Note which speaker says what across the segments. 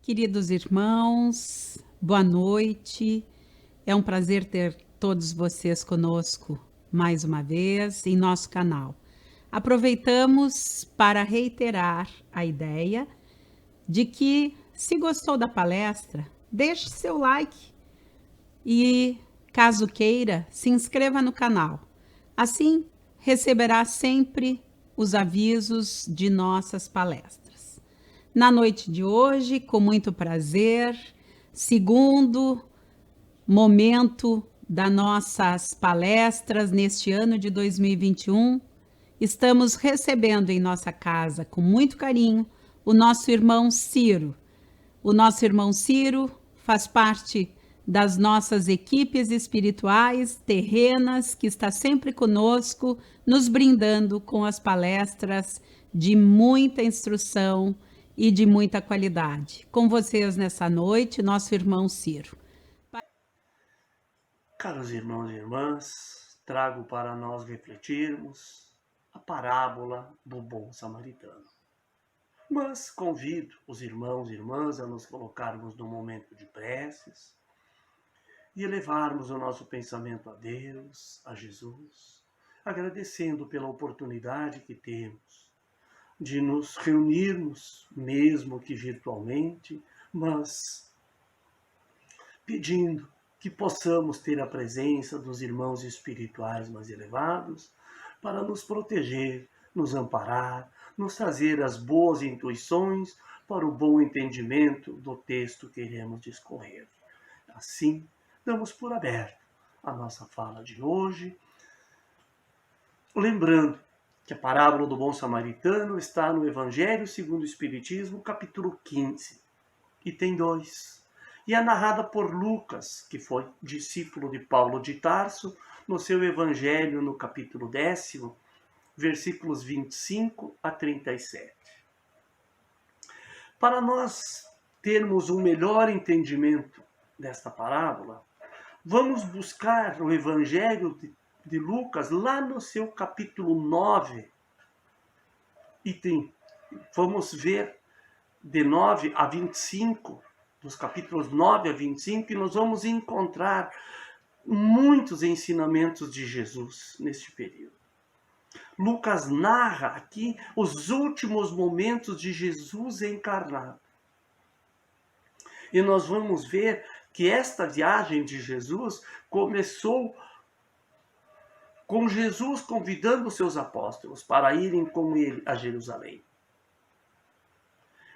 Speaker 1: Queridos irmãos, boa noite. É um prazer ter todos vocês conosco mais uma vez em nosso canal. Aproveitamos para reiterar a ideia de que, se gostou da palestra, deixe seu like e, caso queira, se inscreva no canal. Assim, receberá sempre os avisos de nossas palestras. Na noite de hoje, com muito prazer, segundo momento das nossas palestras neste ano de 2021, estamos recebendo em nossa casa, com muito carinho, o nosso irmão Ciro. O nosso irmão Ciro faz parte das nossas equipes espirituais terrenas, que está sempre conosco, nos brindando com as palestras de muita instrução e de muita qualidade. Com vocês nessa noite, nosso irmão Ciro.
Speaker 2: Caros irmãos e irmãs, trago para nós refletirmos a parábola do bom samaritano. Mas convido os irmãos e irmãs a nos colocarmos num momento de preces e elevarmos o nosso pensamento a Deus, a Jesus, agradecendo pela oportunidade que temos de nos reunirmos, mesmo que virtualmente, mas pedindo que possamos ter a presença dos irmãos espirituais mais elevados para nos proteger, nos amparar, nos trazer as boas intuições para o bom entendimento do texto que iremos discorrer. Assim, damos por aberto a nossa fala de hoje, lembrando que a parábola do bom samaritano está no Evangelho segundo o Espiritismo, capítulo 15, e tem 2. E é narrada por Lucas, que foi discípulo de Paulo de Tarso, no seu Evangelho, no capítulo 10, versículos 25 a 37. Para nós termos um melhor entendimento desta parábola, vamos buscar o Evangelho de Lucas lá no seu capítulo 9. Vamos ver de 9 a 25, dos capítulos 9 a 25, e nós vamos encontrar muitos ensinamentos de Jesus neste período. Lucas narra aqui os últimos momentos de Jesus encarnado. E nós vamos ver que esta viagem de Jesus começou com Jesus convidando os seus apóstolos para irem com ele a Jerusalém.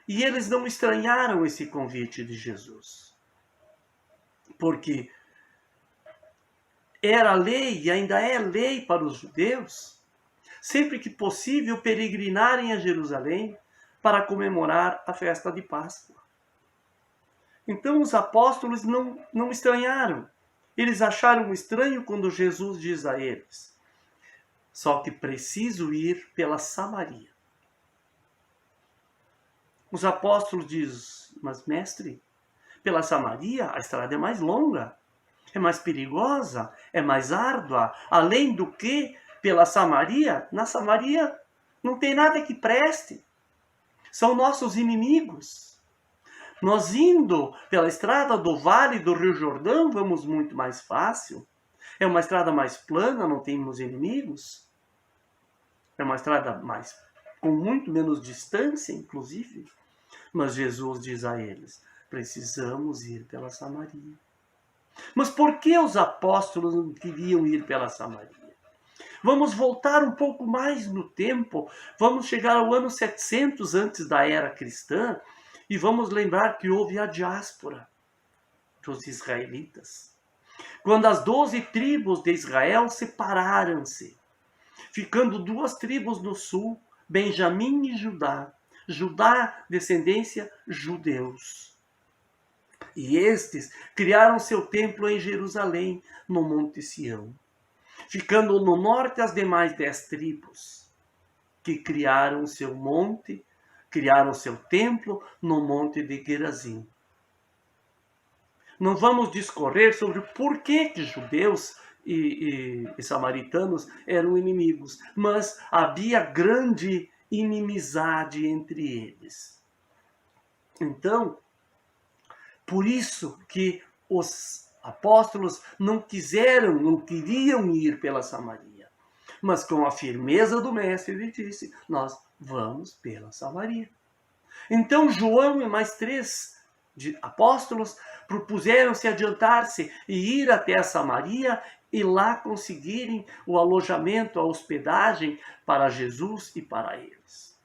Speaker 2: E eles não estranharam esse convite de Jesus, porque era lei e ainda é lei para os judeus, sempre que possível, peregrinarem a Jerusalém para comemorar a festa de Páscoa. Então os apóstolos não estranharam. Eles acharam estranho quando Jesus diz a eles: só que preciso ir pela Samaria. Os apóstolos dizem: mas mestre, pela Samaria a estrada é mais longa, é mais perigosa, é mais árdua. Além do que, pela Samaria, na Samaria não tem nada que preste. São nossos inimigos. Nós indo pela estrada do Vale do Rio Jordão, vamos muito mais fácil. É uma estrada mais plana, não temos inimigos. É uma estrada com muito menos distância, inclusive. Mas Jesus diz a eles: precisamos ir pela Samaria. Mas por que os apóstolos não queriam ir pela Samaria? Vamos voltar um pouco mais no tempo. Vamos chegar ao ano 700 antes da era cristã. E vamos lembrar que houve a diáspora dos israelitas. Quando as 12 tribos de Israel separaram-se, ficando 2 tribos no sul, Benjamim e Judá. Judá, descendência, judeus. E estes criaram seu templo em Jerusalém, no Monte Sião. Ficando no norte as demais 10 tribos, que criaram seu monte, criaram seu templo no monte de Gerazim. Não vamos discorrer sobre por que judeus e samaritanos eram inimigos, mas havia grande inimizade entre eles. Então, Por isso que os apóstolos não queriam ir pela Samaria. Mas com a firmeza do mestre, ele disse, nós vamos pela Samaria. Então João e mais 3 apóstolos propuseram-se adiantar-se e ir até a Samaria e lá conseguirem o alojamento, a hospedagem para Jesus e para eles.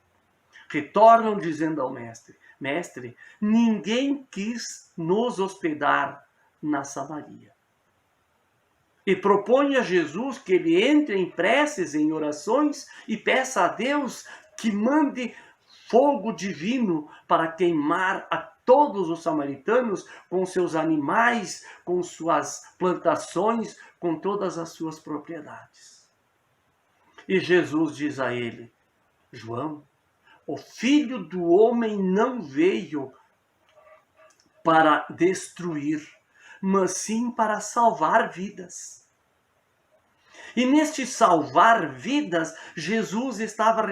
Speaker 2: Retornam dizendo ao mestre, mestre, ninguém quis nos hospedar na Samaria. E propõe a Jesus que ele entre em preces, em orações e peça a Deus que mande fogo divino para queimar a todos os samaritanos com seus animais, com suas plantações, com todas as suas propriedades. E Jesus diz a ele, João, o Filho do Homem não veio para destruir, mas sim para salvar vidas. E neste salvar vidas, Jesus estava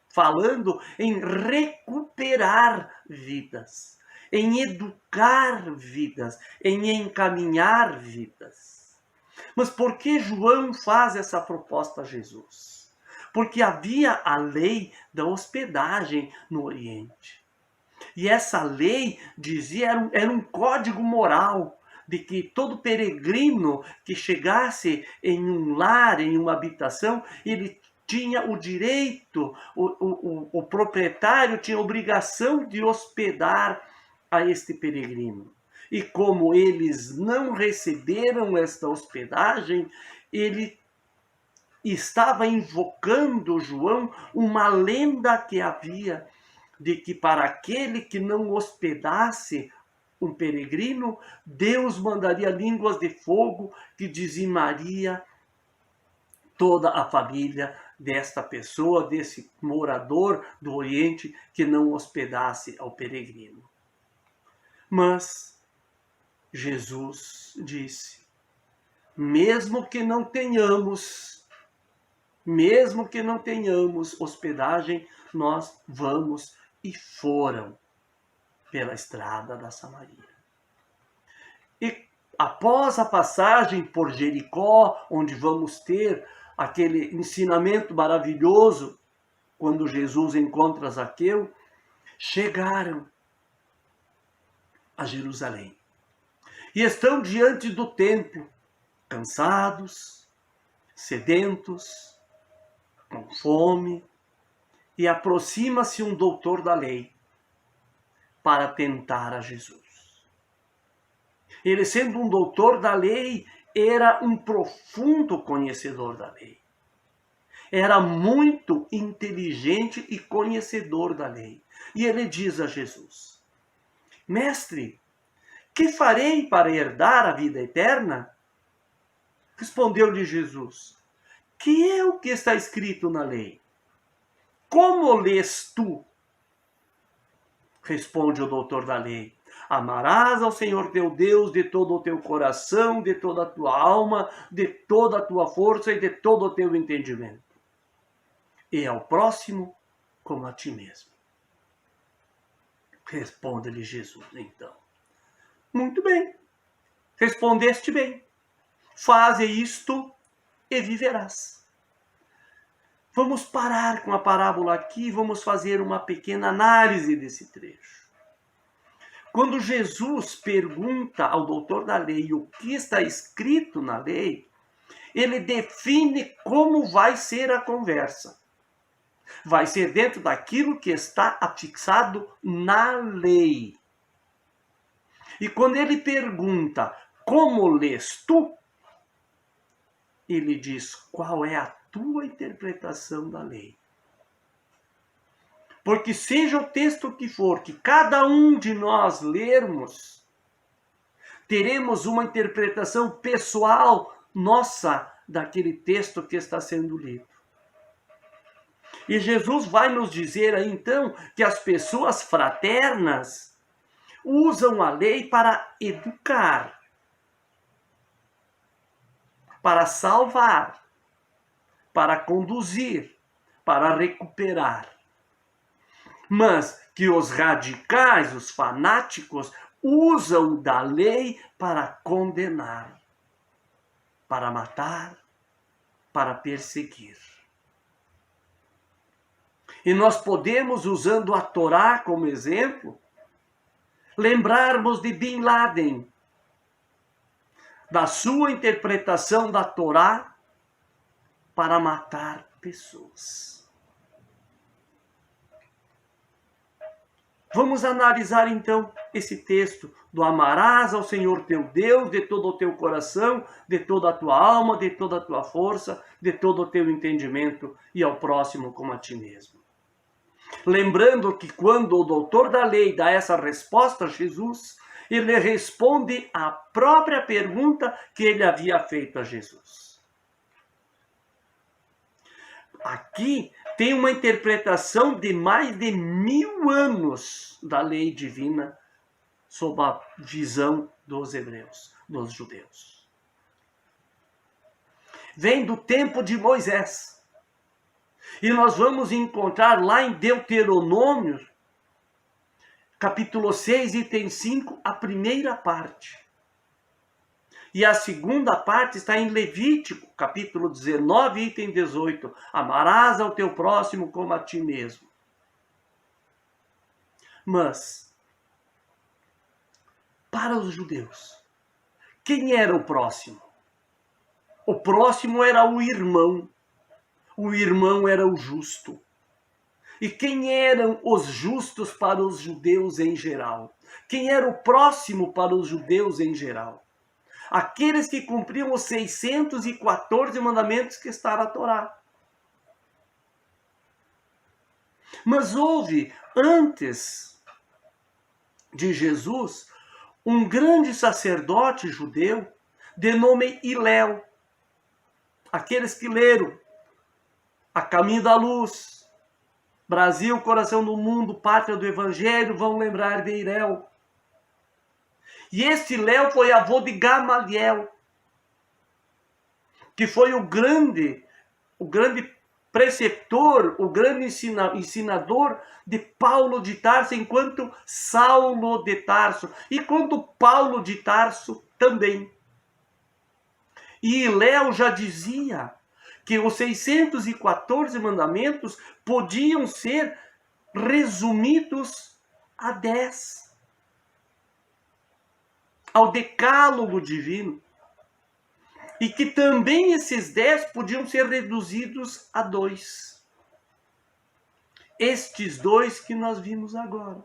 Speaker 2: falando em recuperar vidas, em educar vidas, em encaminhar vidas. Mas por que João faz essa proposta a Jesus? Porque havia a lei da hospedagem no Oriente. E essa lei dizia, era um código moral, de que todo peregrino que chegasse em um lar, em uma habitação, ele tinha o direito, o proprietário tinha a obrigação de hospedar a este peregrino. E como eles não receberam esta hospedagem, ele estava invocando João uma lenda que havia de que para aquele que não hospedasse um peregrino, Deus mandaria línguas de fogo que dizimaria toda a família desta pessoa, desse morador do Oriente que não hospedasse ao peregrino. Mas Jesus disse, mesmo que não tenhamos hospedagem, nós vamos, e foram pela estrada da Samaria. E após a passagem por Jericó, onde vamos ter aquele ensinamento maravilhoso, quando Jesus encontra Zaqueu, chegaram a Jerusalém. E estão diante do templo, cansados, sedentos, com fome, e aproxima-se um doutor da lei para tentar a Jesus. Ele, sendo um doutor da lei, era um profundo conhecedor da lei. Era muito inteligente e conhecedor da lei. E ele diz a Jesus, mestre, que farei para herdar a vida eterna? Respondeu-lhe Jesus, que é o que está escrito na lei? Como lês tu? Responde o doutor da lei, amarás ao Senhor teu Deus de todo o teu coração, de toda a tua alma, de toda a tua força e de todo o teu entendimento. E ao próximo como a ti mesmo. Responde-lhe Jesus, então. Muito bem, respondeste bem. Faze isto e viverás. Vamos parar com a parábola aqui e vamos fazer uma pequena análise desse trecho. Quando Jesus pergunta ao doutor da lei o que está escrito na lei, ele define como vai ser a conversa. Vai ser dentro daquilo que está afixado na lei. E quando ele pergunta, como lês tu? Ele diz, qual é a tua interpretação da lei? Porque seja o texto que for, que cada um de nós lermos, teremos uma interpretação pessoal nossa daquele texto que está sendo lido. E Jesus vai nos dizer aí, então, que as pessoas fraternas usam a lei para educar, para salvar, para conduzir, para recuperar. Mas que os radicais, os fanáticos, usam da lei para condenar, para matar, para perseguir. E nós podemos, usando a Torá como exemplo, lembrarmos de Bin Laden, da sua interpretação da Torá para matar pessoas. Vamos analisar então esse texto do amarás ao Senhor teu Deus de todo o teu coração, de toda a tua alma, de toda a tua força, de todo o teu entendimento e ao próximo como a ti mesmo. Lembrando que quando o doutor da lei dá essa resposta a Jesus, ele responde à própria pergunta que ele havia feito a Jesus. Aqui tem uma interpretação de mais de 1000 anos da lei divina sob a visão dos hebreus, dos judeus. Vem do tempo de Moisés. E nós vamos encontrar lá em Deuteronômio, capítulo 6, item 5, a primeira parte. E a segunda parte está em Levítico, capítulo 19, item 18. Amarás ao teu próximo como a ti mesmo. Mas, para os judeus, quem era o próximo? O próximo era o irmão. O irmão era o justo. E quem eram os justos para os judeus em geral? Quem era o próximo para os judeus em geral? Aqueles que cumpriam os 614 mandamentos que está na Torá. Mas houve, antes de Jesus, um grande sacerdote judeu, de nome Hilel. Aqueles que leram A Caminho da Luz, Brasil, Coração do Mundo, Pátria do Evangelho, vão lembrar de Hilel. E este Hilel foi avô de Gamaliel, que foi o grande preceptor, o grande ensinador de Paulo de Tarso, enquanto Saulo de Tarso, e quando Paulo de Tarso também. E Hilel já dizia que os 614 mandamentos podiam ser resumidos a 10. Ao decálogo divino. E que também esses 10 podiam ser reduzidos a 2. Estes 2 que nós vimos agora.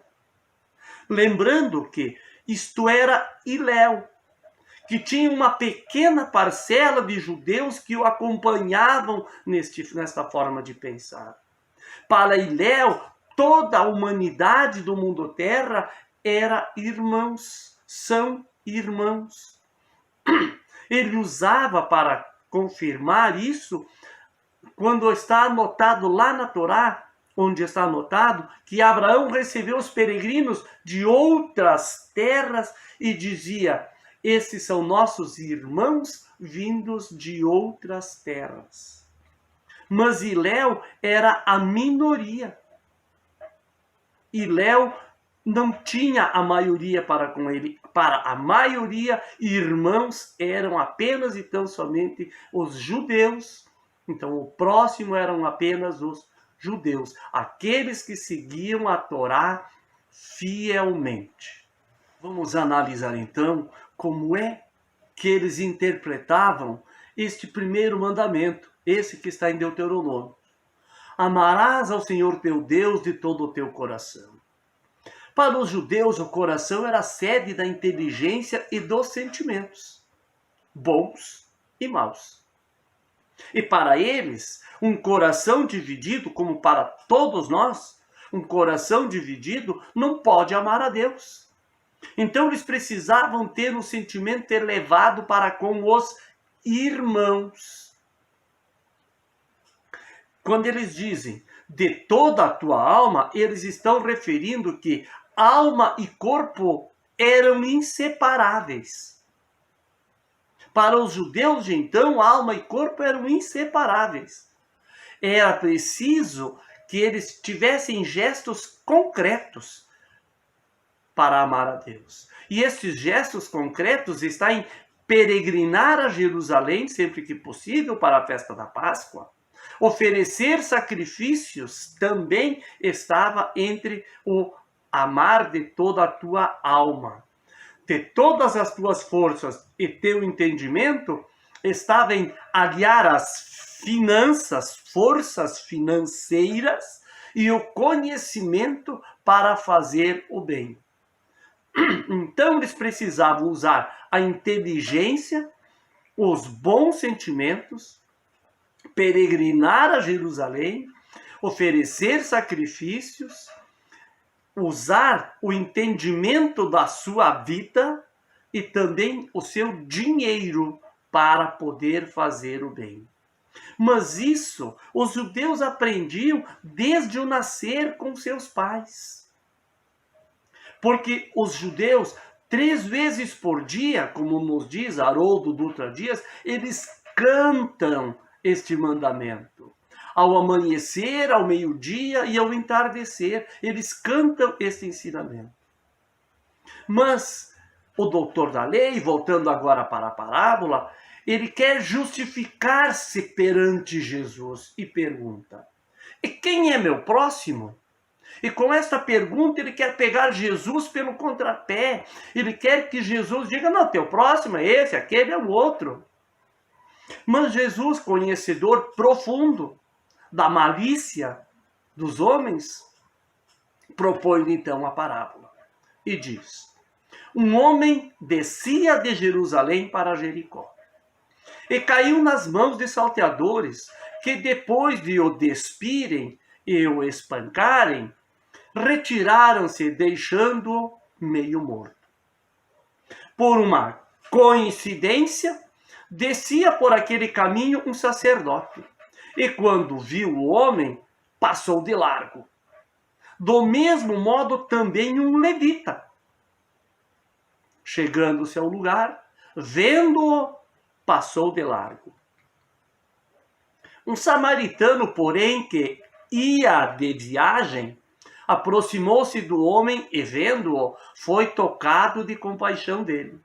Speaker 2: Lembrando que isto era Hilel, que tinha uma pequena parcela de judeus que o acompanhavam nesta forma de pensar. Para Hilel, toda a humanidade do mundo terra era irmãos, são irmãos. Ele usava para confirmar isso quando está anotado lá na Torá, onde está anotado que Abraão recebeu os peregrinos de outras terras e dizia: esses são nossos irmãos vindos de outras terras. Mas Hilel era a minoria. Hilel não tinha a maioria para com ele. Para a maioria, irmãos eram apenas e tão somente os judeus. Então, o próximo eram apenas os judeus. Aqueles que seguiam a Torá fielmente. Vamos analisar, então, como é que eles interpretavam este primeiro mandamento, esse que está em Deuteronômio. Amarás ao Senhor teu Deus de todo o teu coração. Para os judeus, o coração era a sede da inteligência e dos sentimentos, bons e maus. E para eles, um coração dividido, como para todos nós, um coração dividido não pode amar a Deus. Então eles precisavam ter um sentimento elevado para com os irmãos. Quando eles dizem de toda a tua alma, eles estão referindo que alma e corpo eram inseparáveis. Para os judeus de então, alma e corpo eram inseparáveis. Era preciso que eles tivessem gestos concretos para amar a Deus. E esses gestos concretos estão em peregrinar a Jerusalém sempre que possível para a festa da Páscoa. Oferecer sacrifícios também estava entre o amar de toda a tua alma. Ter todas as tuas forças e teu entendimento estava em aliar as finanças, forças financeiras e o conhecimento para fazer o bem. Então eles precisavam usar a inteligência, os bons sentimentos, peregrinar a Jerusalém, oferecer sacrifícios, usar o entendimento da sua vida e também o seu dinheiro para poder fazer o bem. Mas isso os judeus aprendiam desde o nascer com seus pais. Porque os judeus, 3 vezes por dia, como nos diz Haroldo Dutra Dias, eles cantam este mandamento. Ao amanhecer, ao meio-dia e ao entardecer, eles cantam este ensinamento. Mas o doutor da lei, voltando agora para a parábola, ele quer justificar-se perante Jesus e pergunta: e quem é meu próximo? E com esta pergunta ele quer pegar Jesus pelo contrapé. Ele quer que Jesus diga: não, teu próximo é esse, aquele é o outro. Mas Jesus, conhecedor profundo da malícia dos homens, propõe então a parábola e diz: um homem descia de Jerusalém para Jericó e caiu nas mãos de salteadores, que depois de o despirem e o espancarem, retiraram-se, deixando-o meio morto. Por uma coincidência, descia por aquele caminho um sacerdote, e quando viu o homem, passou de largo. Do mesmo modo também um levita. Chegando-se ao lugar, vendo-o, passou de largo. Um samaritano, porém, que ia de viagem, aproximou-se do homem e, vendo-o, foi tocado de compaixão dele.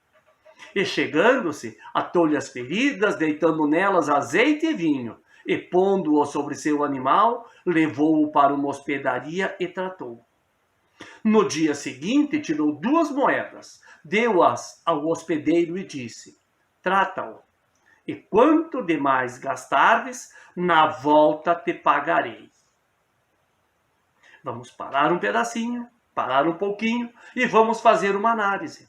Speaker 2: E chegando-se, atou-lhe as feridas, deitando nelas azeite e vinho, e pondo-o sobre seu animal, levou-o para uma hospedaria e tratou. No dia seguinte, tirou 2 moedas, deu-as ao hospedeiro e disse: trata-o, e quanto demais gastardes, na volta te pagarei. Vamos parar um pedacinho, parar um pouquinho e vamos fazer uma análise.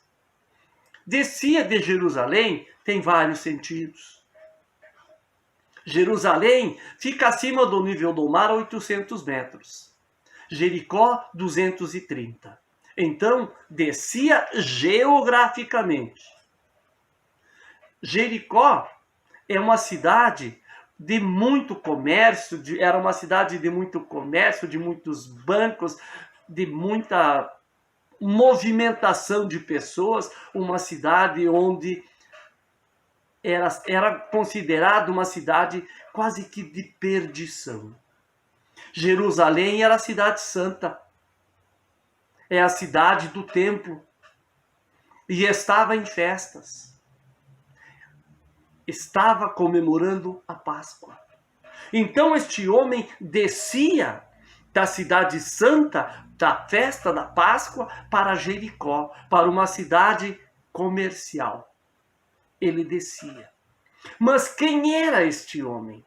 Speaker 2: Descia de Jerusalém tem vários sentidos. Jerusalém fica acima do nível do mar a 800 metros. Jericó, 230. Então, descia geograficamente. Jericó é uma cidade de muito comércio, era uma cidade de muito comércio, de muitos bancos, de muita movimentação de pessoas, uma cidade onde era considerada uma cidade quase que de perdição. Jerusalém era a cidade santa, é a cidade do templo, e estava em festas. Estava comemorando a Páscoa. Então este homem descia da cidade santa, da festa da Páscoa, para Jericó, para uma cidade comercial. Ele descia. Mas quem era este homem?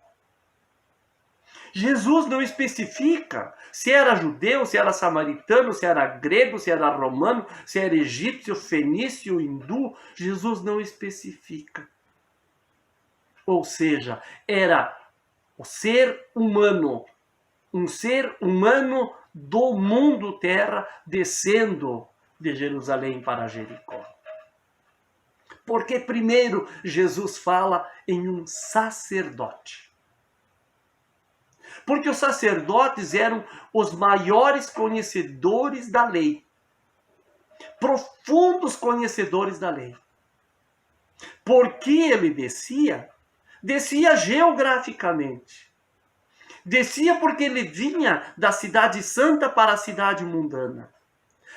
Speaker 2: Jesus não especifica se era judeu, se era samaritano, se era grego, se era romano, se era egípcio, fenício, hindu. Jesus não especifica. Ou seja, era o ser humano, um ser humano do mundo terra, descendo de Jerusalém para Jericó. Porque primeiro Jesus fala em um sacerdote. Porque os sacerdotes eram os maiores conhecedores da lei. Profundos conhecedores da lei. Porque ele descia geograficamente. Descia porque ele vinha da cidade santa para a cidade mundana.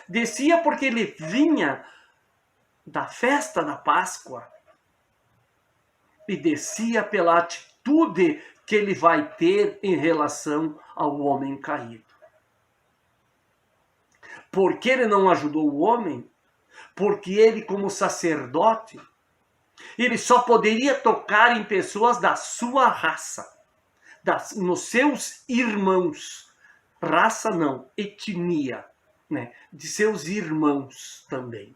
Speaker 2: Descia porque ele vinha da festa da Páscoa. E descia pela atitude que ele vai ter em relação ao homem caído. Por que ele não ajudou o homem? Porque ele, como sacerdote, ele só poderia tocar em pessoas da sua raça, nos seus irmãos. Raça não, etnia, né? De seus irmãos também.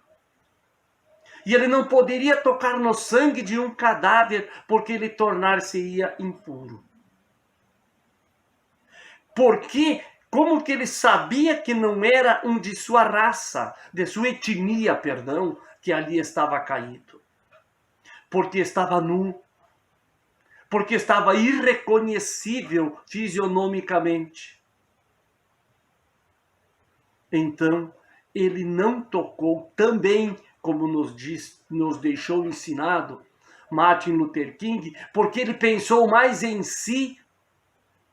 Speaker 2: E ele não poderia tocar no sangue de um cadáver, porque ele tornar-se-ia impuro. Porque, como que ele sabia que não era um de sua raça, de sua etnia, perdão, que ali estava caído? Porque estava nu. Porque estava irreconhecível fisionomicamente. Então, ele não tocou também, como nos deixou ensinado Martin Luther King, porque ele pensou mais em si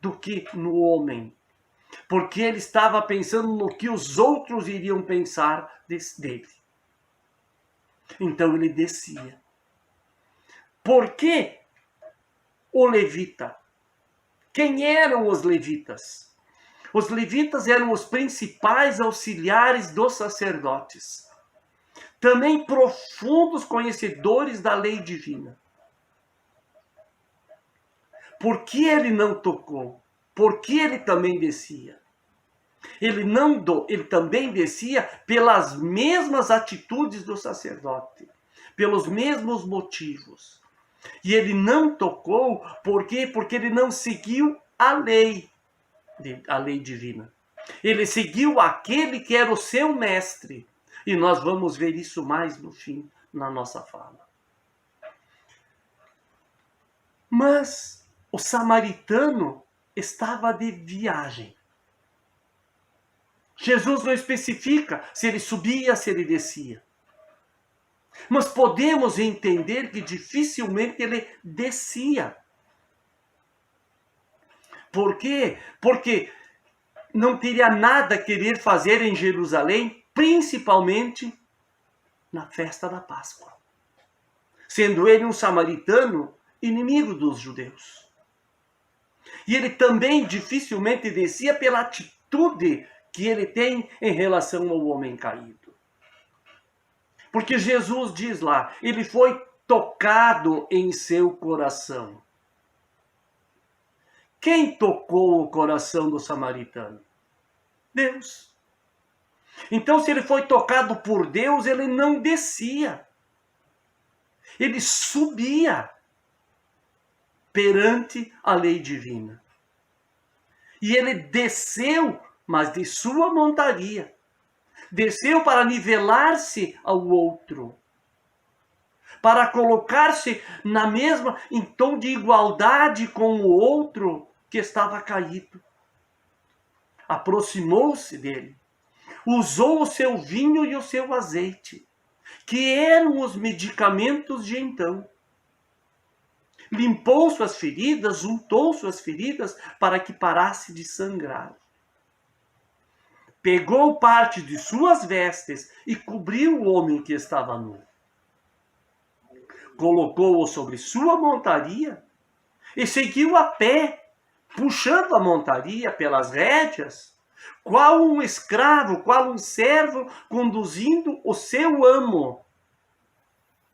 Speaker 2: do que no homem. Porque ele estava pensando no que os outros iriam pensar dele. Então ele descia. Por que o levita? Quem eram os levitas? Os levitas eram os principais auxiliares dos sacerdotes. Também profundos conhecedores da lei divina. Por que ele não tocou? Por que ele também descia? Ele também descia pelas mesmas atitudes do sacerdote, pelos mesmos motivos. E ele não tocou, por quê? Porque ele não seguiu a lei divina. Ele seguiu aquele que era o seu mestre. E nós vamos ver isso mais no fim, na nossa fala. Mas o samaritano estava de viagem. Jesus não especifica se ele subia, se ele descia. Mas podemos entender que dificilmente ele descia. Por quê? Porque não teria nada a querer fazer em Jerusalém, principalmente na festa da Páscoa. Sendo ele um samaritano, inimigo dos judeus. E ele também dificilmente descia pela atitude que ele tem em relação ao homem caído. Porque Jesus diz lá, ele foi tocado em seu coração. Quem tocou o coração do samaritano? Deus. Então, se ele foi tocado por Deus, ele não descia. Ele subia perante a lei divina. E ele desceu, mas de sua montaria. Desceu para nivelar-se ao outro. Para colocar-se em tom de igualdade com o outro que estava caído. Aproximou-se dele. Usou o seu vinho e o seu azeite, que eram os medicamentos de então. Limpou suas feridas, untou suas feridas para que parasse de sangrar. Pegou parte de suas vestes e cobriu o homem que estava nu. Colocou-o sobre sua montaria e seguiu a pé, puxando a montaria pelas rédeas, qual um escravo, qual um servo, conduzindo o seu amo.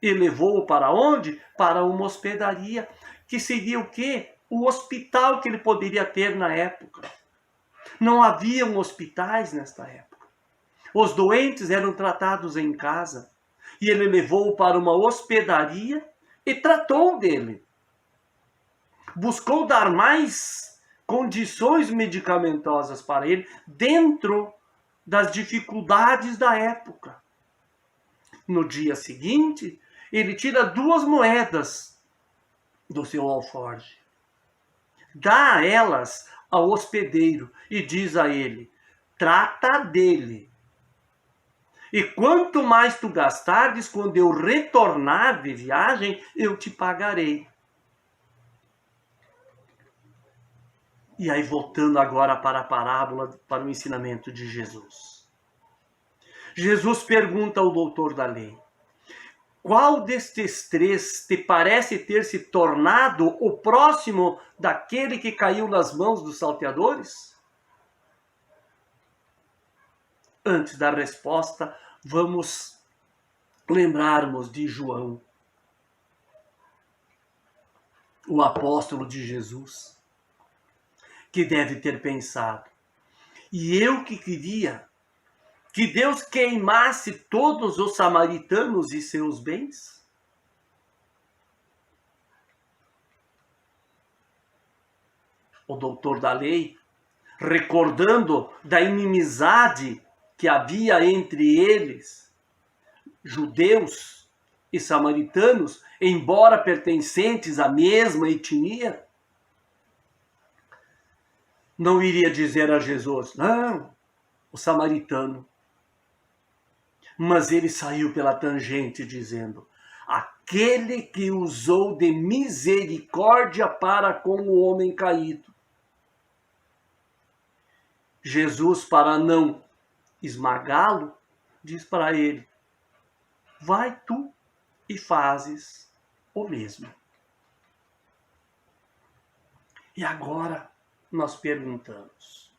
Speaker 2: E levou-o para onde? Para uma hospedaria, que seria o quê? O hospital que ele poderia ter na época. Não haviam hospitais nesta época. Os doentes eram tratados em casa. E ele levou-o para uma hospedaria e tratou dele. Buscou dar mais condições medicamentosas para ele dentro das dificuldades da época. No dia seguinte, ele tira 2 moedas do seu alforje. Dá elas ao hospedeiro e diz a ele, trata dele. E quanto mais tu gastares, quando eu retornar de viagem, eu te pagarei. E aí, voltando agora para a parábola, para o ensinamento de Jesus. Jesus pergunta ao doutor da lei: qual destes três te parece ter se tornado o próximo daquele que caiu nas mãos dos salteadores? Antes da resposta, vamos lembrarmos de João, o apóstolo de Jesus, que deve ter pensado: e eu que queria que Deus queimasse todos os samaritanos e seus bens? O doutor da lei, recordando da inimizade que havia entre eles, judeus e samaritanos, embora pertencentes à mesma etnia, não iria dizer a Jesus: não, o samaritano. Mas ele saiu pela tangente dizendo: aquele que usou de misericórdia para com o homem caído. Jesus, para não esmagá-lo, diz para ele: vai tu e fazes o mesmo. E agora nós perguntamos,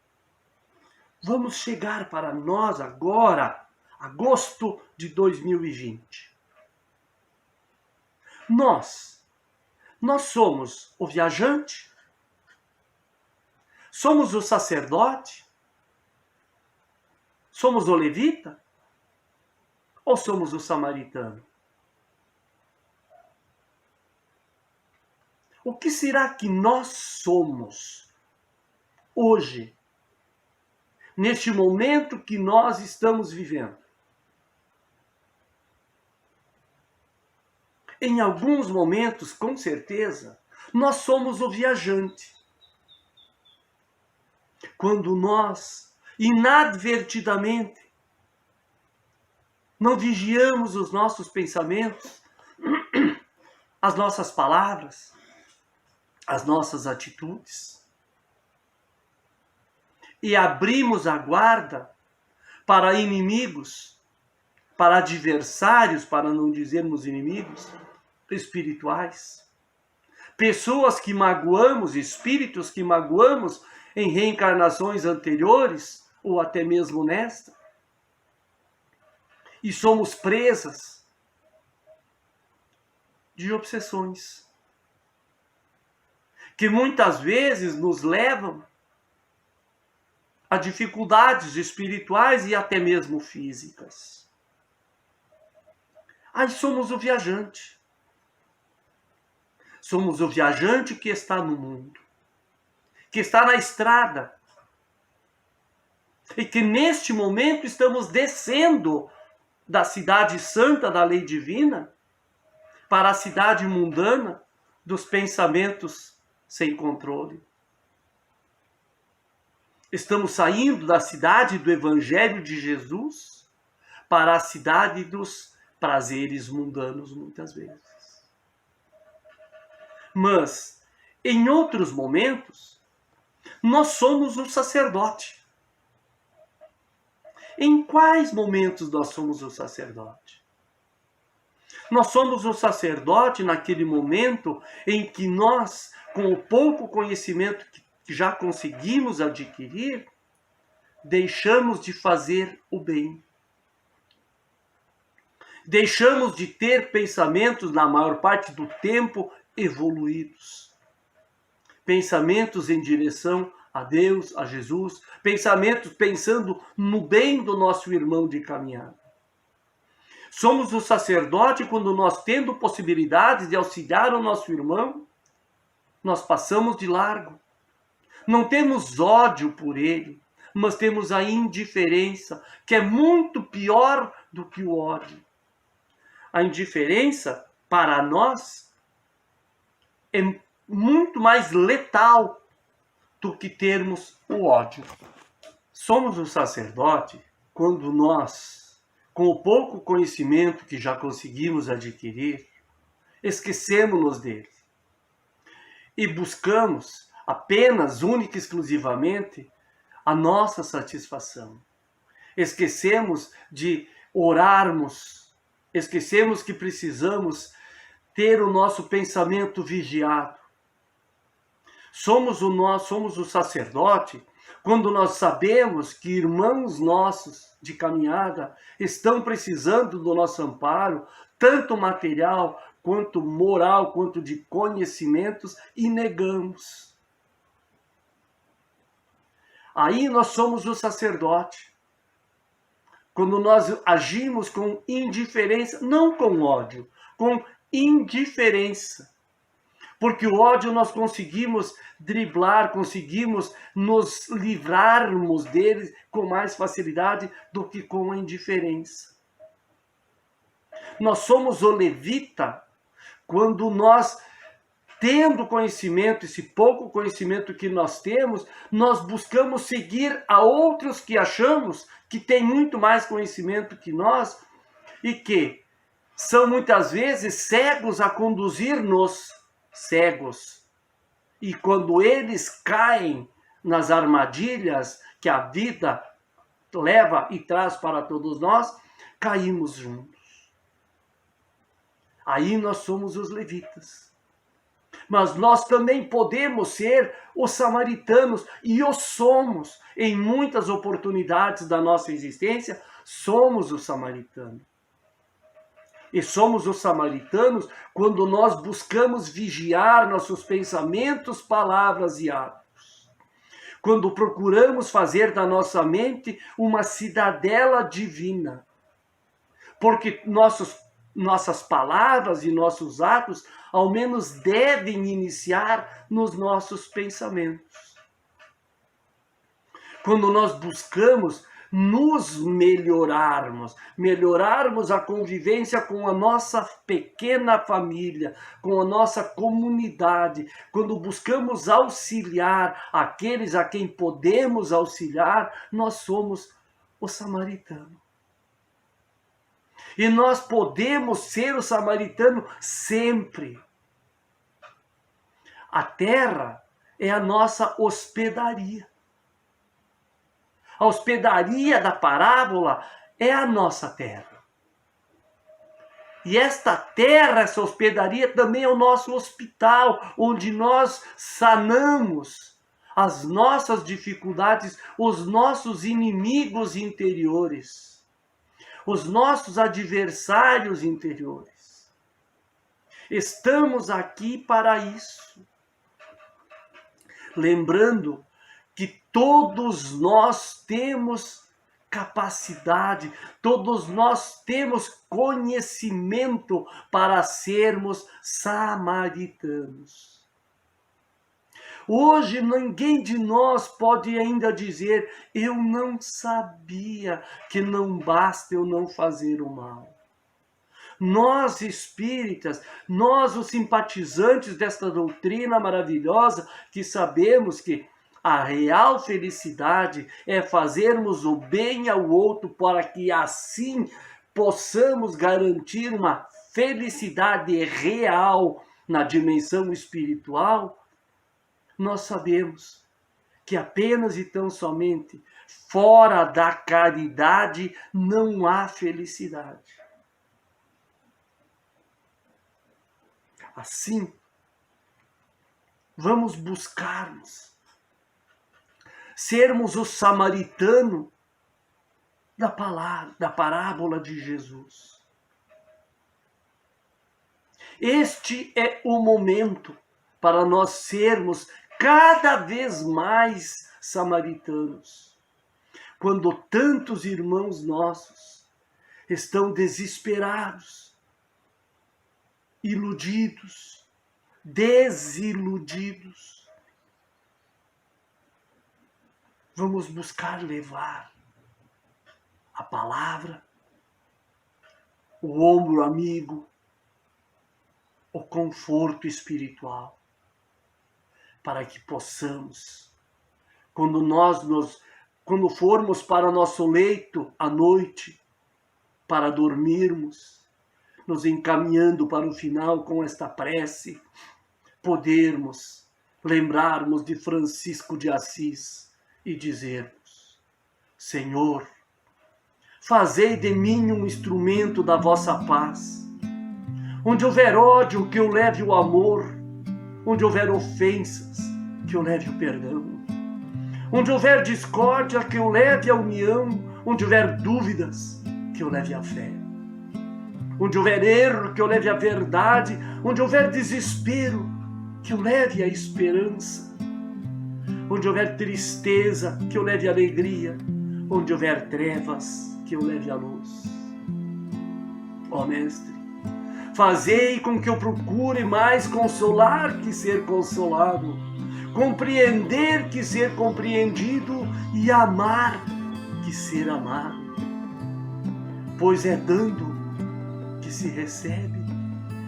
Speaker 2: vamos chegar para nós agora, agosto de 2020. Nós somos o viajante? Somos o sacerdote? Somos o levita? Ou somos o samaritano? O que será que nós somos hoje, neste momento que nós estamos vivendo? Em alguns momentos, com certeza, nós somos o viajante. Quando nós, inadvertidamente, não vigiamos os nossos pensamentos, as nossas palavras, as nossas atitudes, e abrimos a guarda para inimigos, para adversários, para não dizermos inimigos, espirituais. Pessoas que magoamos, espíritos que magoamos em reencarnações anteriores, ou até mesmo nesta. E somos presas de obsessões, que muitas vezes nos levam a dificuldades espirituais e até mesmo físicas. Aí somos o viajante. Somos o viajante que está no mundo, que está na estrada, e que neste momento estamos descendo da cidade santa da lei divina para a cidade mundana dos pensamentos sem controle. Estamos saindo da cidade do Evangelho de Jesus para a cidade dos prazeres mundanos, muitas vezes. Mas, em outros momentos, nós somos o sacerdote. Em quais momentos nós somos o sacerdote? Nós somos o sacerdote naquele momento em que nós, com o pouco conhecimento que já conseguimos adquirir, deixamos de fazer o bem. Deixamos de ter pensamentos, na maior parte do tempo, evoluídos. Pensamentos em direção a Deus, a Jesus, pensamentos pensando no bem do nosso irmão de caminhada. Somos o sacerdote quando nós, tendo possibilidades de auxiliar o nosso irmão, nós passamos de largo. Não temos ódio por ele, mas temos a indiferença, que é muito pior do que o ódio. A indiferença, para nós, é muito mais letal do que termos o ódio. Somos o sacerdote quando nós, com o pouco conhecimento que já conseguimos adquirir, esquecemos-nos dele e buscamos apenas, única e exclusivamente, a nossa satisfação. esquecemos de orarmos, esquecemos que precisamos ter o nosso pensamento vigiado. Somos o sacerdote quando nós sabemos que irmãos nossos de caminhada estão precisando do nosso amparo, tanto material, quanto moral, quanto de conhecimentos, e negamos. Aí nós somos o sacerdote. Quando nós agimos com indiferença, não com ódio, com indiferença. Porque o ódio nós conseguimos driblar, conseguimos nos livrarmos deles com mais facilidade do que com a indiferença. Nós somos o levita quando nós, tendo conhecimento, esse pouco conhecimento que nós temos, nós buscamos seguir a outros que achamos que têm muito mais conhecimento que nós e que são muitas vezes cegos a conduzir-nos. Cegos. E quando eles caem nas armadilhas que a vida leva e traz para todos nós, caímos juntos. Aí nós somos os levitas. Mas nós também podemos ser os samaritanos, e o somos. Em muitas oportunidades da nossa existência, somos os samaritanos. E somos os samaritanos quando nós buscamos vigiar nossos pensamentos, palavras e atos. Quando procuramos fazer da nossa mente uma cidadela divina. Porque nossas palavras e nossos atos, ao menos, devem iniciar nos nossos pensamentos. Quando nós buscamos nos melhorarmos a convivência com a nossa pequena família, com a nossa comunidade, quando buscamos auxiliar aqueles a quem podemos auxiliar, nós somos o samaritano. E nós podemos ser o samaritano sempre. A terra é a nossa hospedaria. A hospedaria da parábola é a nossa terra. E esta terra, essa hospedaria, também é o nosso hospital, onde nós sanamos as nossas dificuldades, os nossos inimigos interiores, os nossos adversários interiores. Estamos aqui para isso. Lembrando que todos nós temos capacidade, todos nós temos conhecimento para sermos samaritanos. Hoje ninguém de nós pode ainda dizer: eu não sabia que não basta eu não fazer o mal. Nós espíritas, nós os simpatizantes desta doutrina maravilhosa, que sabemos que a real felicidade é fazermos o bem ao outro para que assim possamos garantir uma felicidade real na dimensão espiritual. Nós sabemos que apenas e tão somente fora da caridade não há felicidade. Assim, vamos buscarmos sermos o samaritano da parábola de Jesus. Este é o momento para nós sermos cada vez mais samaritanos. Quando tantos irmãos nossos estão desesperados, iludidos, desiludidos, vamos buscar levar a palavra, o ombro amigo, o conforto espiritual, para que possamos, quando formos para nosso leito à noite, para dormirmos, nos encaminhando para o final com esta prece, podermos lembrarmos de Francisco de Assis e dizermos: Senhor, Fazei de mim um instrumento da vossa paz. Onde houver ódio, que eu leve o amor. Onde houver ofensas, que eu leve o perdão. Onde houver discórdia, que eu leve a união. Onde houver dúvidas, que eu leve a fé. Onde houver erro, que eu leve a verdade. Onde houver desespero, que eu leve a esperança. Onde houver tristeza, que eu leve a alegria. Onde houver trevas, que eu leve a luz. Ó Mestre, fazei com que eu procure mais consolar que ser consolado, compreender que ser compreendido e amar que ser amado. Pois é dando que se recebe,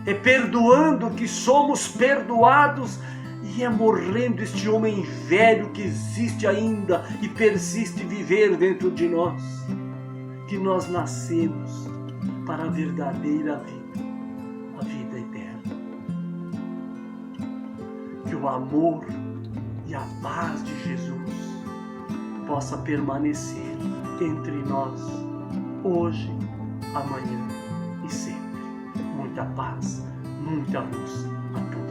Speaker 2: é perdoando que somos perdoados, e é morrendo este homem velho que existe ainda e persiste viver dentro de nós, que nós nascemos para a verdadeira vida, a vida eterna. Que o amor e a paz de Jesus possa permanecer entre nós, hoje, amanhã e sempre. Muita paz, muita luz a todos.